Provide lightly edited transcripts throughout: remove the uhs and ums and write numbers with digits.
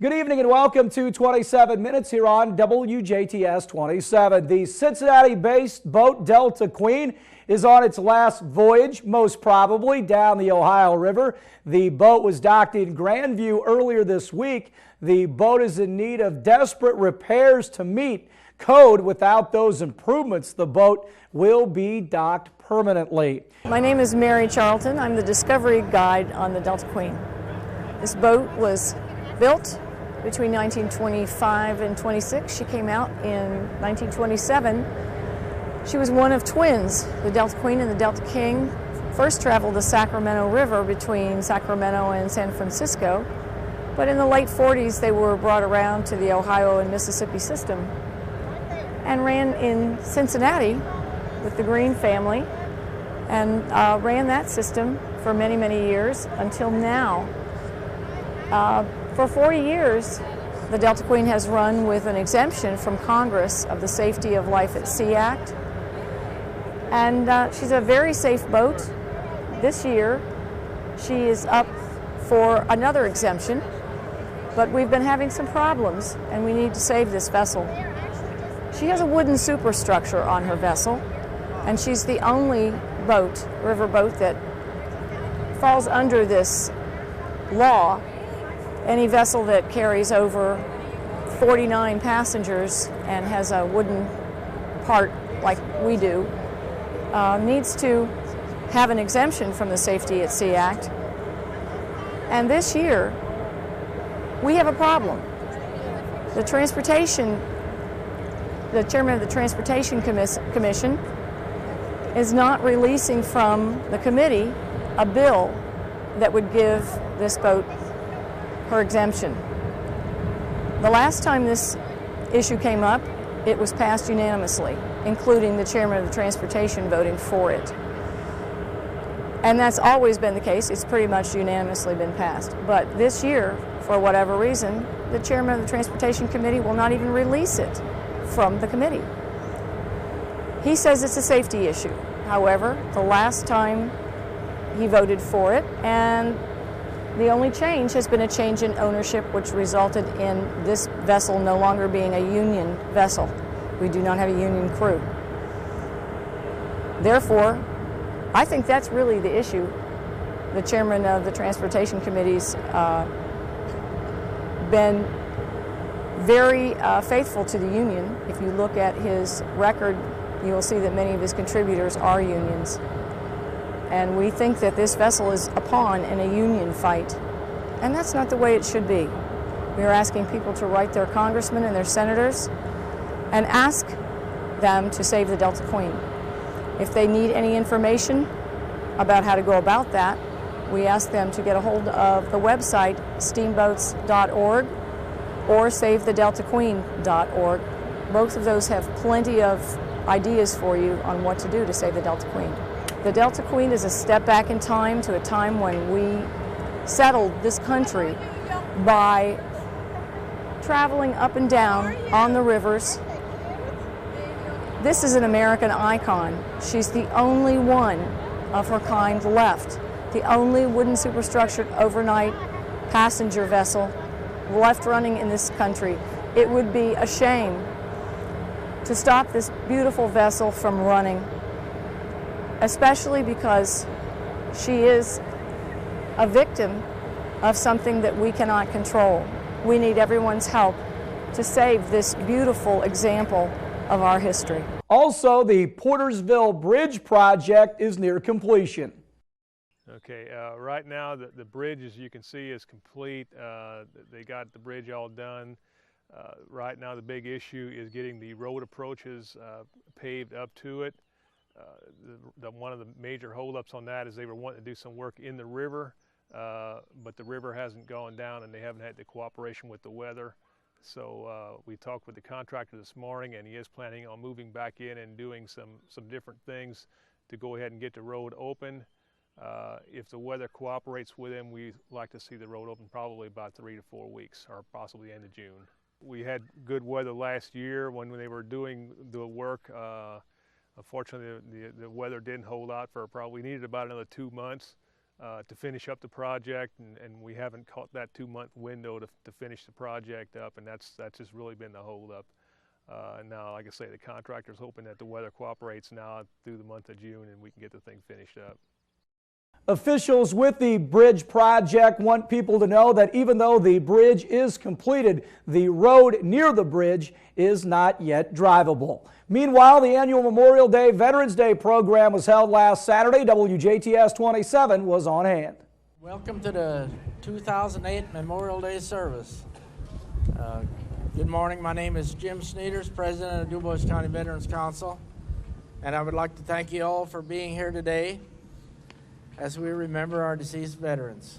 Good evening and welcome to 27 Minutes here on WJTS 27. The Cincinnati-based boat Delta Queen is on its last voyage, most probably down the Ohio River. The boat was docked in Grandview earlier this week. The boat is in need of desperate repairs to meet code. Without those improvements, the boat will be docked permanently. My name is Mary Charlton. I'm the discovery guide on the Delta Queen. This boat was built between 1925 and 26. She came out in 1927. She was one of twins. The Delta Queen and the Delta King first traveled the Sacramento River between Sacramento and San Francisco, but in the late 40s they were brought around to the Ohio and Mississippi system and ran in Cincinnati with the Green family and ran that system for many, many years until now. For 40 years, the Delta Queen has run with an exemption from Congress of the Safety of Life at Sea Act. And she's a very safe boat. This year, she is up for another exemption, but we've been having some problems and we need to save this vessel. She has a wooden superstructure on her vessel, and she's the only boat, river boat, that falls under this law. Any vessel that carries over 49 passengers and has a wooden part like we do needs to have an exemption from the Safety at Sea Act. And this year, we have a problem. The chairman of the Transportation Commission is not releasing from the committee a bill that would give this boat her exemption. The last time this issue came up, it was passed unanimously, including the chairman of the Transportation voting for it. And that's always been the case. It's pretty much unanimously been passed. But this year, for whatever reason, the chairman of the Transportation Committee will not even release it from the committee. He says it's a safety issue. However, the last time he voted for it, and the only change has been a change in ownership, which resulted in this vessel no longer being a union vessel. We do not have a union crew. Therefore, I think that's really the issue. The chairman of the Transportation Committee's been very faithful to the union. If you look at his record, you will see that many of his contributors are unions. And we think that this vessel is a pawn in a union fight. And that's not the way it should be. We are asking people to write their congressmen and their senators and ask them to save the Delta Queen. If they need any information about how to go about that, we ask them to get a hold of the website steamboats.org or savethedeltaqueen.org. Both of those have plenty of ideas for you on what to do to save the Delta Queen. The Delta Queen is a step back in time to a time when we settled this country by traveling up and down on the rivers. This is an American icon. She's the only one of her kind left, the only wooden superstructured overnight passenger vessel left running in this country. It would be a shame to stop this beautiful vessel from running, especially because she is a victim of something that we cannot control. We need everyone's help to save this beautiful example of our history. Also, the Portersville Bridge Project is near completion. Okay, right now the bridge, as you can see, is complete. They got the bridge all done. Right now the big issue is getting the road approaches paved up to it. One of the major holdups on that is they were wanting to do some work in the river, but the river hasn't gone down and they haven't had the cooperation with the weather. So we talked with the contractor this morning, and he is planning on moving back in and doing some different things to go ahead and get the road open. If the weather cooperates with him, we like to see the road open probably about 3 to 4 weeks, or possibly the end of June. We had good weather last year when they were doing the work. Unfortunately, the weather didn't hold out for we needed about another 2 months. to finish up the project, and we haven't caught that 2-month window to finish the project up, and that's just really been the holdup. Now, like I say, the contractor's hoping that the weather cooperates now through the month of June and we can get the thing finished up. Officials with the bridge project want people to know that even though the bridge is completed, the road near the bridge is not yet drivable. Meanwhile, the annual Memorial Day Veterans Day program was held last Saturday. WJTS 27 was on hand. Welcome to the 2008 Memorial Day service. Good morning. My name is Jim Sneeders, President of Dubois County Veterans Council, and I would like to thank you all for being here today as we remember our deceased veterans.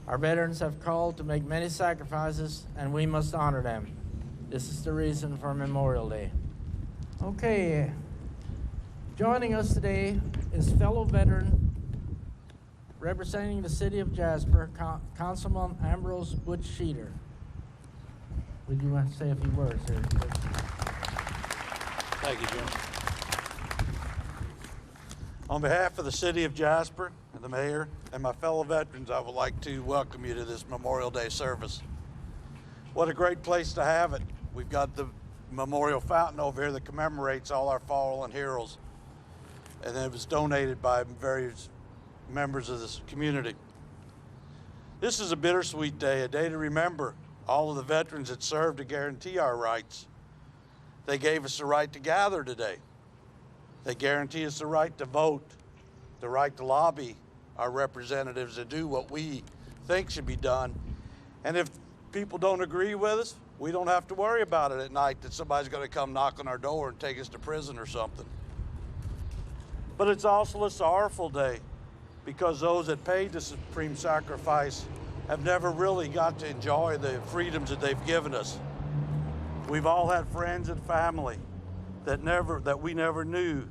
Our veterans have called to make many sacrifices, and we must honor them. This is the reason for Memorial Day. Okay, joining us today is fellow veteran representing the city of Jasper, Councilman Ambrose Butch Sheeter. Would you want to say a few words here? Thank you, Jim. On behalf of the city of Jasper and the mayor and my fellow veterans, I would like to welcome you to this Memorial Day service. What a great place to have it. We've got the memorial fountain over here that commemorates all our fallen heroes, and it was donated by various members of this community. This is a bittersweet day, a day to remember all of the veterans that served to guarantee our rights. They gave us the right to gather today. They guarantee us the right to vote, the right to lobby our representatives to do what we think should be done. And if people don't agree with us, we don't have to worry about it at night that somebody's going to come knock on our door and take us to prison or something. But it's also a sorrowful day because those that paid the supreme sacrifice have never really got to enjoy the freedoms that they've given us. We've all had friends and family that we never knew.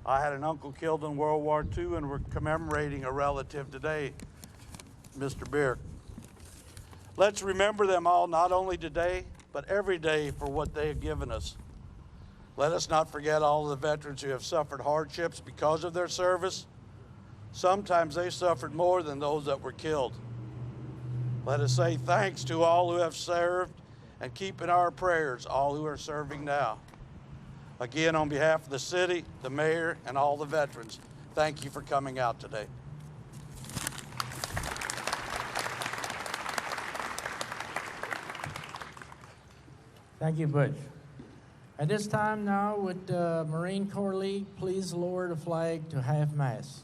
I had an uncle killed in World War II, and we're commemorating a relative today, Mr. Beer. Let's remember them all, not only today, but every day for what they have given us. Let us not forget all of the veterans who have suffered hardships because of their service. Sometimes they suffered more than those that were killed. Let us say thanks to all who have served and keep in our prayers all who are serving now. Again, on behalf of the city, the mayor, and all the veterans, thank you for coming out today. Thank you, Butch. At this time now, would the Marine Corps League please lower the flag to half-mast?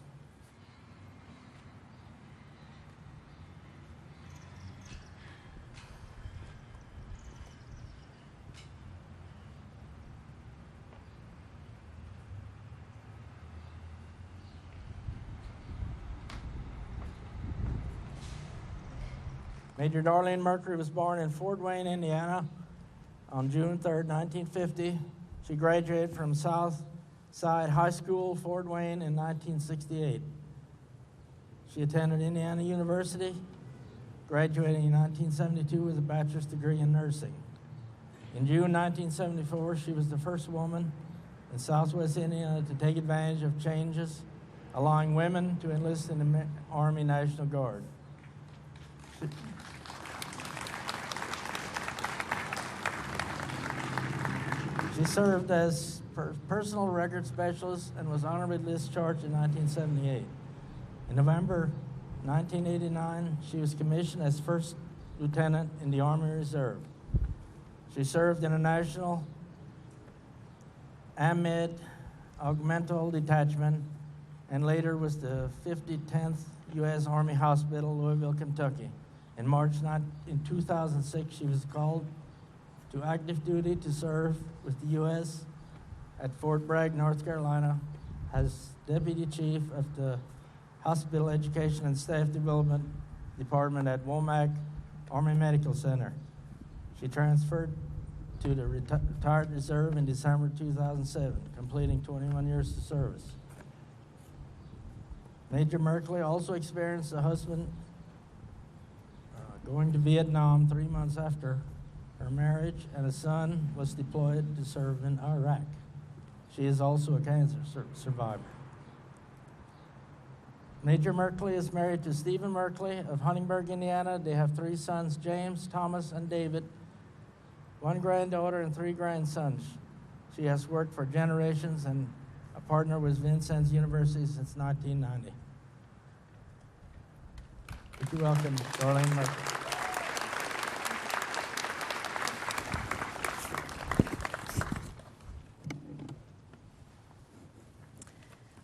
Major Darlene Mercury was born in Fort Wayne, Indiana on June 3rd, 1950. She graduated from Southside High School, Fort Wayne in 1968. She attended Indiana University, graduating in 1972 with a bachelor's degree in nursing. In June 1974, she was the first woman in Southwest Indiana to take advantage of changes allowing women to enlist in the Army National Guard. She served as personal record specialist and was honorably discharged in 1978. In November 1989, she was commissioned as first lieutenant in the Army Reserve. She served in a national AMED Augmental Detachment and later was the 5010th U.S. Army Hospital, Louisville, Kentucky. In March 2006, she was called to active duty to serve with the U.S. at Fort Bragg, North Carolina, as Deputy Chief of the Hospital Education and Staff Development Department at Womack Army Medical Center. She transferred to the retired reserve in December 2007, completing 21 years of service. Major Merkley also experienced a husband going to Vietnam 3 months after her marriage, and a son was deployed to serve in Iraq. She is also a cancer survivor. Major Merkley is married to Stephen Merkley of Huntingburg, Indiana. They have 3 sons, James, Thomas, and David, 1 granddaughter, and 3 grandsons. She has worked for generations and a partner with Vincennes University since 1990. Would you welcome Darlene Merkley?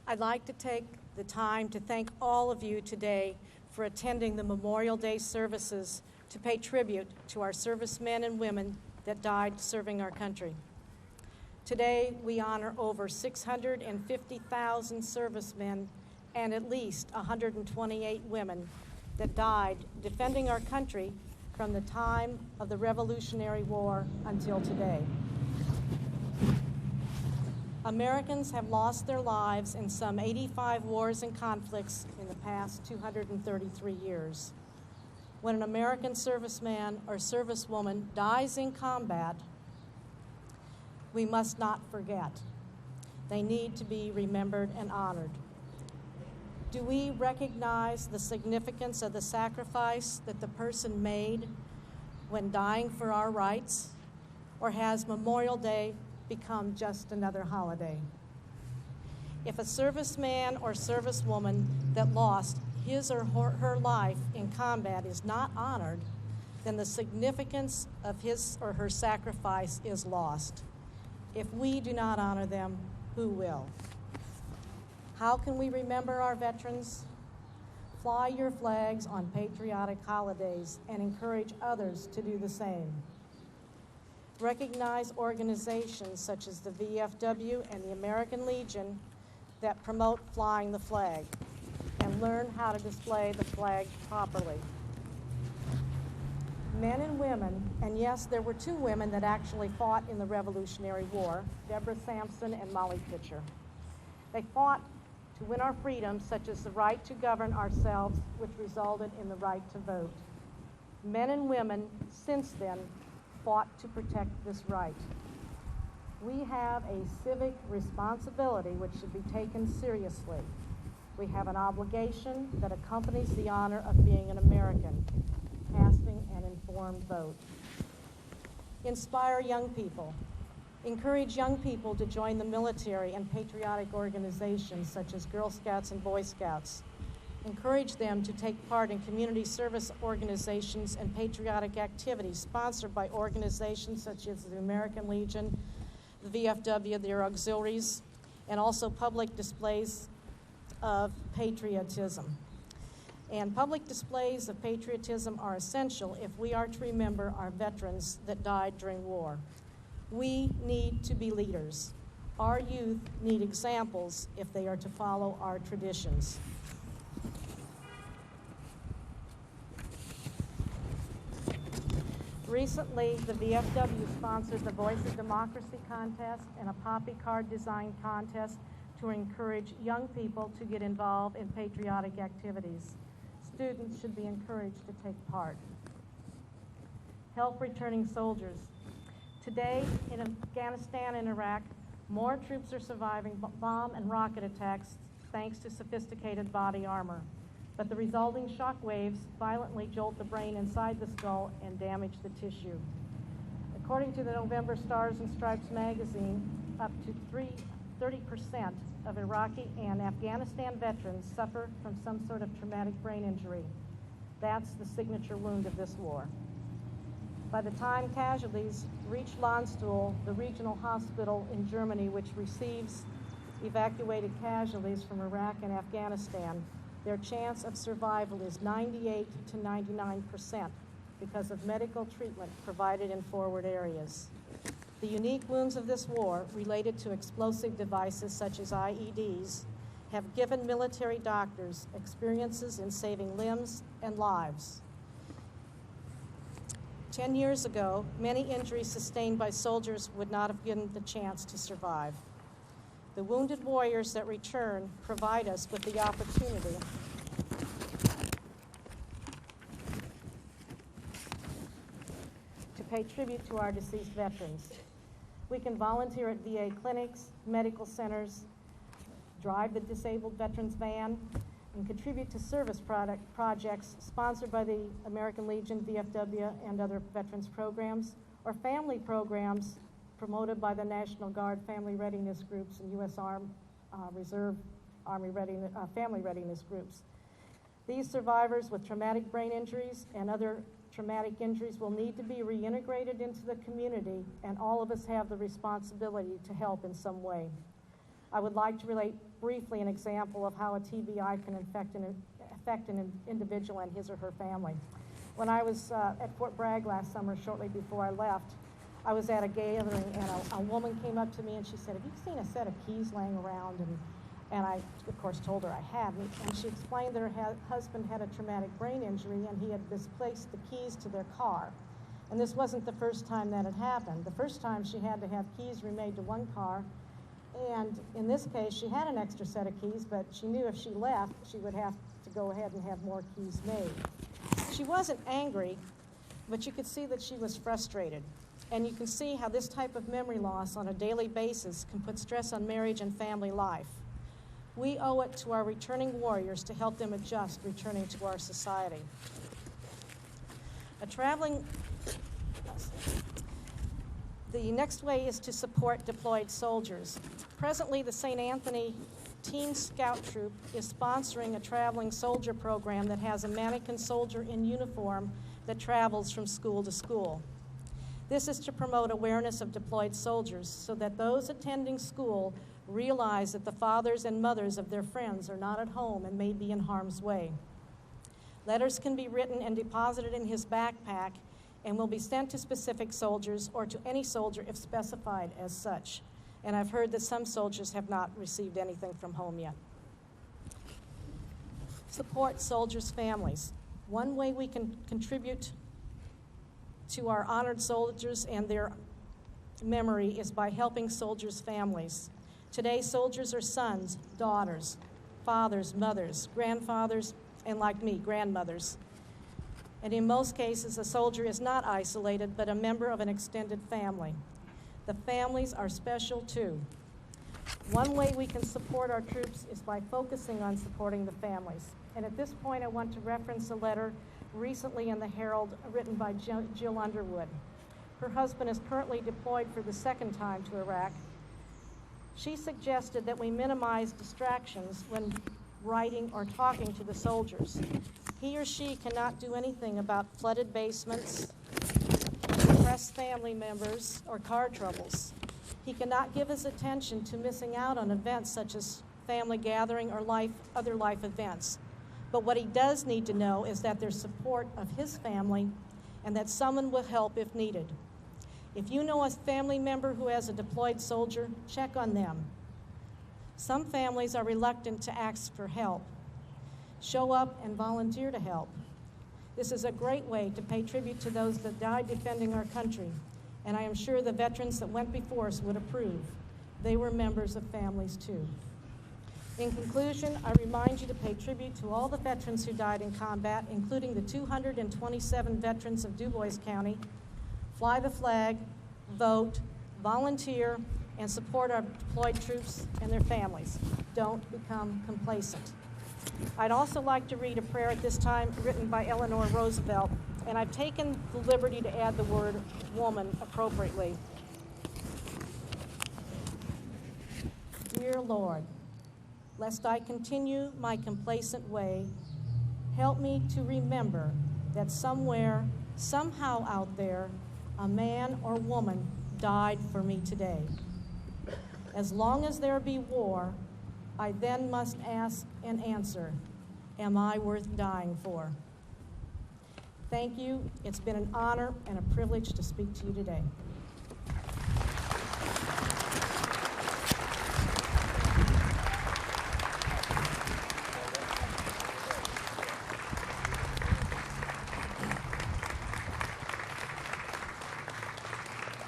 I'd like to take the time to thank all of you today for attending the Memorial Day services to pay tribute to our servicemen and women that died serving our country. Today, we honor over 650,000 servicemen and at least 128 women that died defending our country from the time of the Revolutionary War until today. Americans have lost their lives in some 85 wars and conflicts in the past 233 years. When an American serviceman or servicewoman dies in combat, we must not forget. They need to be remembered and honored. Do we recognize the significance of the sacrifice that the person made when dying for our rights? Or has Memorial Day become just another holiday? If a serviceman or servicewoman that lost his or her life in combat is not honored, then the significance of his or her sacrifice is lost. If we do not honor them, who will? How can we remember our veterans? Fly your flags on patriotic holidays and encourage others to do the same. Recognize organizations such as the VFW and the American Legion that promote flying the flag, and learn how to display the flag properly. Men and women, and yes, there were 2 women that actually fought in the Revolutionary War, Deborah Sampson and Molly Pitcher. They fought to win our freedoms, such as the right to govern ourselves, which resulted in the right to vote. Men and women since then fought to protect this right. We have a civic responsibility which should be taken seriously. We have an obligation that accompanies the honor of being an American, casting an informed vote. Inspire young people. Encourage young people to join the military and patriotic organizations such as Girl Scouts and Boy Scouts. Encourage them to take part in community service organizations and patriotic activities sponsored by organizations such as the American Legion, the VFW, their auxiliaries, and also public displays of patriotism. And public displays of patriotism are essential if we are to remember our veterans that died during war. We need to be leaders. Our youth need examples if they are to follow our traditions. Recently, the VFW sponsored the Voice of Democracy contest and a poppy card design contest to encourage young people to get involved in patriotic activities. Students should be encouraged to take part. Help returning soldiers. Today, in Afghanistan and Iraq, more troops are surviving bomb and rocket attacks thanks to sophisticated body armor. But the resulting shock waves violently jolt the brain inside the skull and damage the tissue. According to the November Stars and Stripes magazine, up to 30% of Iraqi and Afghanistan veterans suffer from some sort of traumatic brain injury. That's the signature wound of this war. By the time casualties reach Landstuhl, the regional hospital in Germany, which receives evacuated casualties from Iraq and Afghanistan, their chance of survival is 98 to 99% because of medical treatment provided in forward areas. The unique wounds of this war, related to explosive devices such as IEDs, have given military doctors experiences in saving limbs and lives. 10 years ago, many injuries sustained by soldiers would not have given the chance to survive. The wounded warriors that return provide us with the opportunity to pay tribute to our deceased veterans. We can volunteer at VA clinics, medical centers, drive the disabled veterans van, and contribute to service projects sponsored by the American Legion, VFW, and other veterans programs, or family programs promoted by the National Guard Family Readiness Groups and U.S. Reserve Army Family Readiness Groups. These survivors with traumatic brain injuries and other traumatic injuries will need to be reintegrated into the community, and all of us have the responsibility to help in some way. I would like to relate briefly an example of how a TBI can affect an individual and his or her family. When I was at Fort Bragg last summer, shortly before I left, I was at a gathering, and a woman came up to me and she said, "Have you seen a set of keys laying around?" And I, of course, told her I hadn't. And she explained that her husband had a traumatic brain injury and he had misplaced the keys to their car. And this wasn't the first time that had happened. The first time she had to have keys remade to one car. And in this case, she had an extra set of keys, but she knew if she left, she would have to go ahead and have more keys made. She wasn't angry, but you could see that she was frustrated. And you can see how this type of memory loss on a daily basis can put stress on marriage and family life. We owe it to our returning warriors to help them adjust returning to our society. The next way is to support deployed soldiers. Presently, the St. Anthony Teen Scout Troop is sponsoring a traveling soldier program that has a mannequin soldier in uniform that travels from school to school. This is to promote awareness of deployed soldiers so that those attending school realize that the fathers and mothers of their friends are not at home and may be in harm's way. Letters can be written and deposited in his backpack and will be sent to specific soldiers or to any soldier if specified as such. And I've heard that some soldiers have not received anything from home yet. Support soldiers' families. One way we can contribute to our honored soldiers and their memory is by helping soldiers' families. Today, soldiers are sons, daughters, fathers, mothers, grandfathers, and like me, grandmothers. And in most cases, a soldier is not isolated, but a member of an extended family. The families are special too. One way we can support our troops is by focusing on supporting the families. And at this point, I want to reference a letter recently in the Herald written by Jill Underwood. Her husband is currently deployed for the second time to Iraq. She suggested that we minimize distractions when writing or talking to the soldiers. He or she cannot do anything about flooded basements, depressed family members, or car troubles. He cannot give his attention to missing out on events such as family gathering or other life events. But what he does need to know is that there's support of his family and that someone will help if needed. If you know a family member who has a deployed soldier, check on them. Some families are reluctant to ask for help. Show up and volunteer to help. This is a great way to pay tribute to those that died defending our country, and I am sure the veterans that went before us would approve. They were members of families too. In conclusion, I remind you to pay tribute to all the veterans who died in combat, including the 227 veterans of Dubois County. Fly the flag, vote, volunteer, and support our deployed troops and their families. Don't become complacent. I'd also like to read a prayer at this time written by Eleanor Roosevelt, and I've taken the liberty to add the word woman appropriately. Dear Lord, lest I continue my complacent way, help me to remember that somewhere, somehow out there, a man or woman died for me today. As long as there be war, I then must ask and answer, am I worth dying for? Thank you. It's been an honor and a privilege to speak to you today.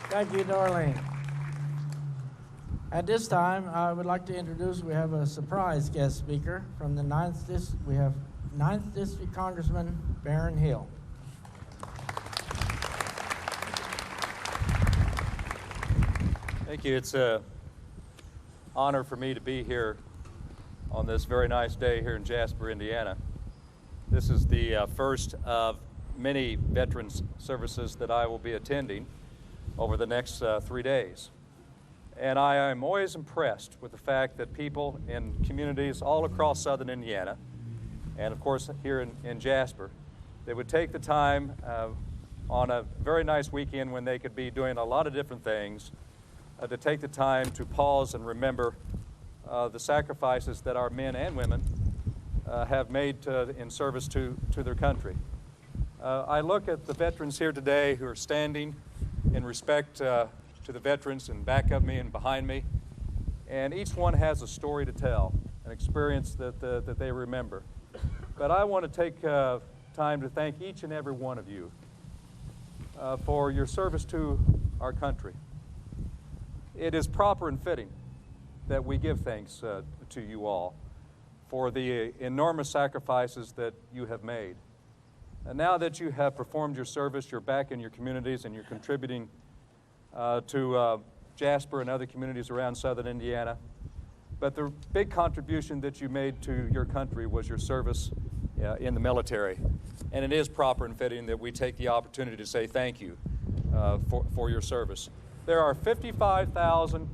Thank you, Darlene. At this time, I would like to introduce, we have a surprise guest speaker from the 9th District. We have 9th District Congressman Baron Hill. Thank you. It's an honor for me to be here on this very nice day here in Jasper, Indiana. This is the first of many veterans services that I will be attending over the next 3 days. And I am always impressed with the fact that people in communities all across southern Indiana, and of course here in Jasper, they would take the time on a very nice weekend when they could be doing a lot of different things to take the time to pause and remember the sacrifices that our men and women have made in service to their country. I look at the veterans here today who are standing in respect to the veterans in back of me and behind me, and each one has a story to tell, an experience that they remember. But I want to take time to thank each and every one of you for your service to our country. It is proper and fitting that we give thanks to you all for the enormous sacrifices that you have made. And now that you have performed your service, you're back in your communities and you're contributing to Jasper and other communities around southern Indiana. But the big contribution that you made to your country was your service in the military. And it is proper and fitting that we take the opportunity to say thank you for your service. There are 55,000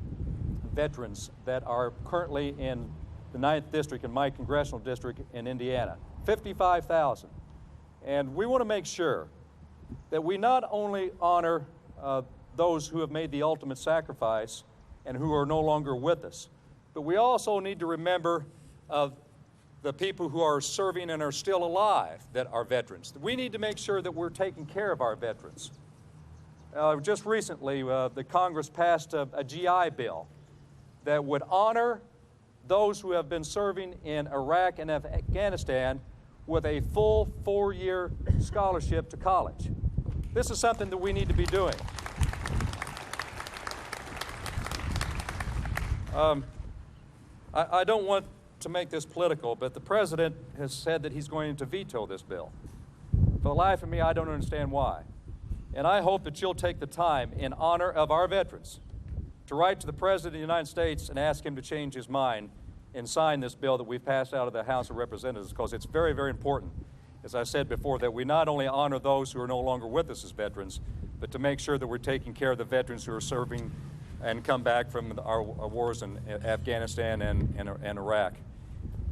veterans that are currently in the 9th District, in my congressional district in Indiana. 55,000. And we want to make sure that we not only honor those who have made the ultimate sacrifice and who are no longer with us, but we also need to remember the people who are serving and are still alive that are veterans. We need to make sure that we're taking care of our veterans. Just recently, the Congress passed a GI bill that would honor those who have been serving in Iraq and Afghanistan with a full 4-year scholarship to college. This is something that we need to be doing. I don't want to make this political, but the President has said that he's going to veto this bill. For the life of me, I don't understand why. And I hope that you'll take the time in honor of our veterans to write to the President of the United States and ask him to change his mind and sign this bill that we've passed out of the House of Representatives, because it's very, very important, as I said before, that we not only honor those who are no longer with us as veterans, but to make sure that we're taking care of the veterans who are serving and come back from our wars in Afghanistan and Iraq.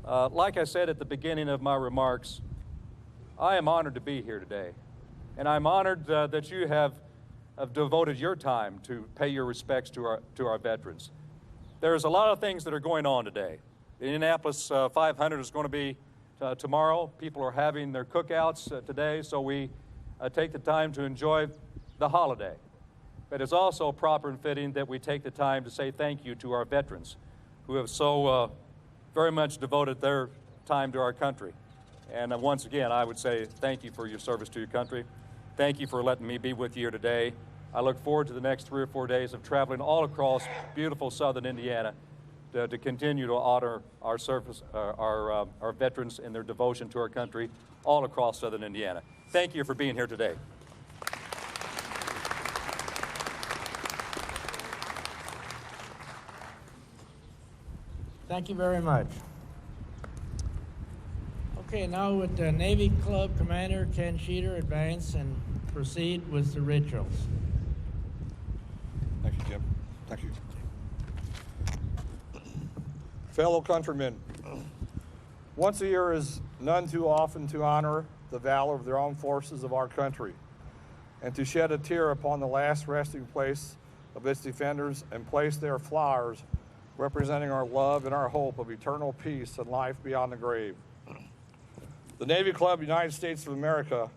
Like I said at the beginning of my remarks, I am honored to be here today. And I'm honored that you have devoted your time to pay your respects to our veterans. There's a lot of things that are going on today. The Indianapolis 500 is going to be tomorrow. People are having their cookouts today, so we take the time to enjoy the holiday. But it's also proper and fitting that we take the time to say thank you to our veterans who have so very much devoted their time to our country. And once again, I would say thank you for your service to your country. Thank you for letting me be with you here today. I look forward to the next 3 or 4 days of traveling all across beautiful southern Indiana to continue to honor our service, our veterans and their devotion to our country all across southern Indiana. Thank you for being here today. Thank you very much. Okay, now would the Navy Club Commander Ken Sheeter advance and proceed with the rituals. Thank you, Jim. Thank you. Fellow countrymen, once a year is none too often to honor the valor of the armed forces of our country and to shed a tear upon the last resting place of its defenders and place their flowers representing our love and our hope of eternal peace and life beyond the grave. The Navy Club United States of America,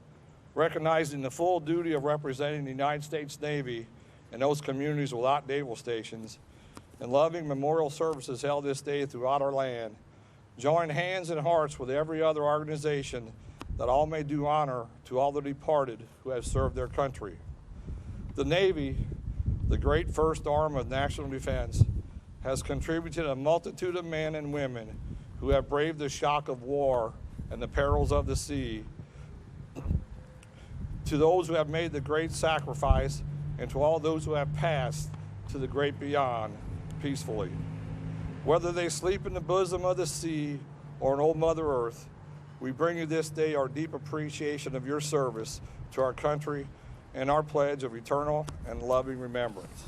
recognizing the full duty of representing the United States Navy and those communities without naval stations, and loving memorial services held this day throughout our land, join hands and hearts with every other organization that all may do honor to all the departed who have served their country. The Navy, the great first arm of national defense, has contributed a multitude of men and women who have braved the shock of war and the perils of the sea. To those who have made the great sacrifice, and to all those who have passed to the great beyond peacefully. Whether they sleep in the bosom of the sea or in old Mother Earth, we bring you this day our deep appreciation of your service to our country and our pledge of eternal and loving remembrance.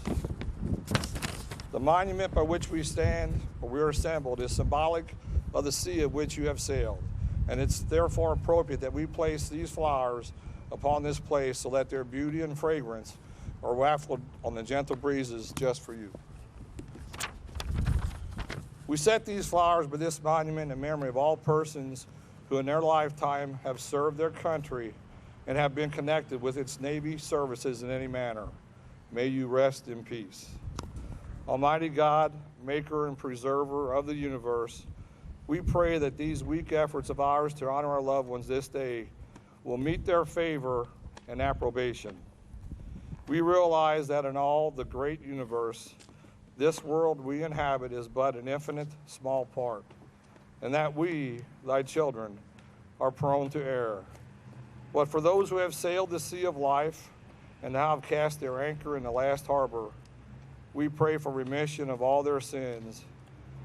The monument by which we stand, or we are assembled, is symbolic of the sea of which you have sailed, and it's therefore appropriate that we place these flowers upon this place so that their beauty and fragrance are wafted on the gentle breezes just for you. We set these flowers by this monument in memory of all persons who in their lifetime have served their country and have been connected with its Navy services in any manner. May you rest in peace. Almighty God, maker and preserver of the universe, we pray that these weak efforts of ours to honor our loved ones this day will meet their favor and approbation. We realize that in all the great universe, this world we inhabit is but an infinite small part, and that we, thy children, are prone to err. But for those who have sailed the sea of life and now have cast their anchor in the last harbor, we pray for remission of all their sins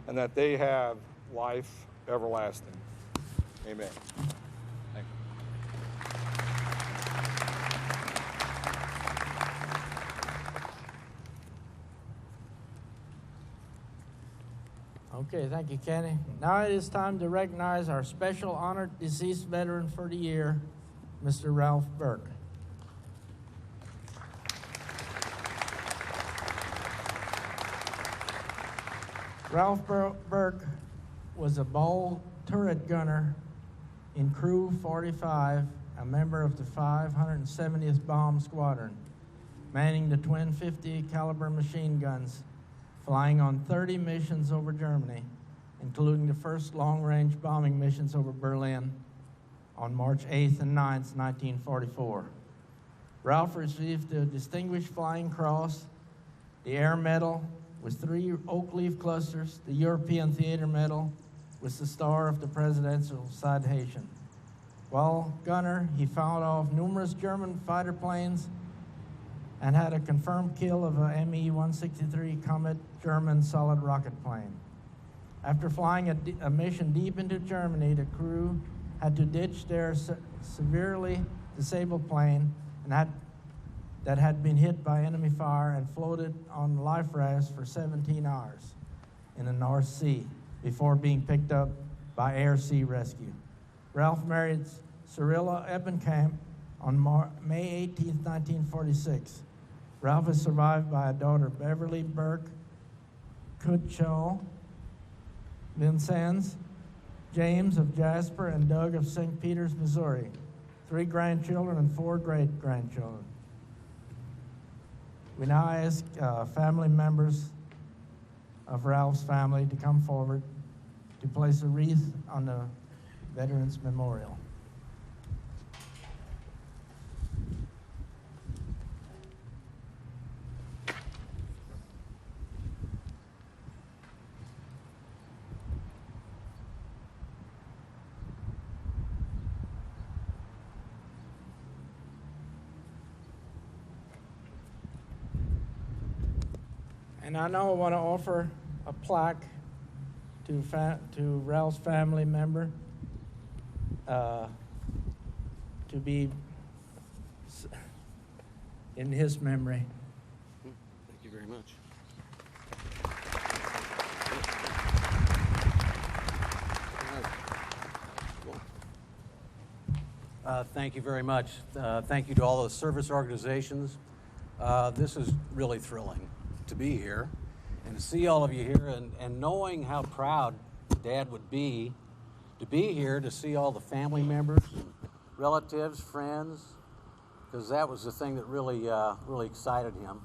and that they have life everlasting. Amen. Thank you. Okay, thank you, Kenny. Now it is time to recognize our special honored deceased veteran for the year, Mr. Ralph Burke. Ralph Burke was a bold turret gunner in Crew 45, a member of the 570th Bomb Squadron, manning the twin 50 caliber machine guns, flying on 30 missions over Germany, including the first long-range bombing missions over Berlin on March 8th and 9th, 1944. Ralph received the Distinguished Flying Cross, the Air Medal with 3 oak leaf clusters, the European Theater Medal with the Star of the Presidential Citation. While gunner, he fought off numerous German fighter planes and had a confirmed kill of a Me-163 Comet German solid rocket plane. After flying a mission deep into Germany, the crew had to ditch their severely disabled plane that had been hit by enemy fire and floated on life rafts for 17 hours in the North Sea before being picked up by air-sea rescue. Ralph married Cyrilla Ebenkamp on May 18, 1946. Ralph is survived by a daughter, Beverly Burke Gutgsell, Vincennes, James of Jasper, and Doug of St. Peters, Missouri. 3 grandchildren and 4 great-grandchildren. We now ask family members of Ralph's family to come forward to place a wreath on the Veterans Memorial. And I now want to offer a plaque to Ralph's family member to be in his memory. Thank you very much. Thank you very much. Thank you to all the service organizations. This is really thrilling to be here and to see all of you here, and knowing how proud Dad would be to be here, to see all the family members, relatives, friends, because that was the thing that really excited him.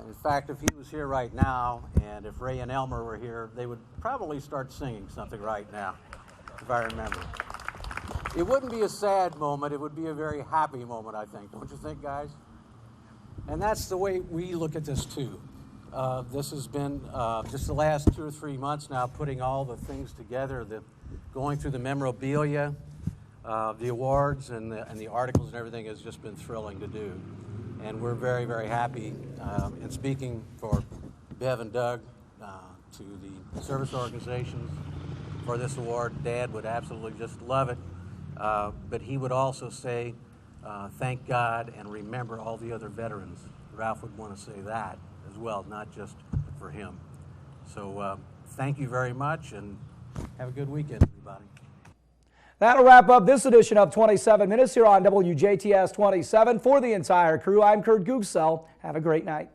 In fact, if he was here right now, and if Ray and Elmer were here, they would probably start singing something right now, if I remember. It wouldn't be a sad moment, it would be a very happy moment, I think. Don't you think, guys? And that's the way we look at this, too. This has been just the last 2 or 3 months now, putting all the things together, going through the memorabilia, the awards and the articles and everything has just been thrilling to do. And we're very, very happy, in speaking for Bev and Doug, to the service organizations for this award. Dad would absolutely just love it, but he would also say, thank God and remember all the other veterans. Ralph would want to say that as well, not just for him. So thank you very much, and have a good weekend, everybody. That'll wrap up this edition of 27 Minutes here on WJTS 27. For the entire crew, I'm Kurt Gutgsell. Have a great night.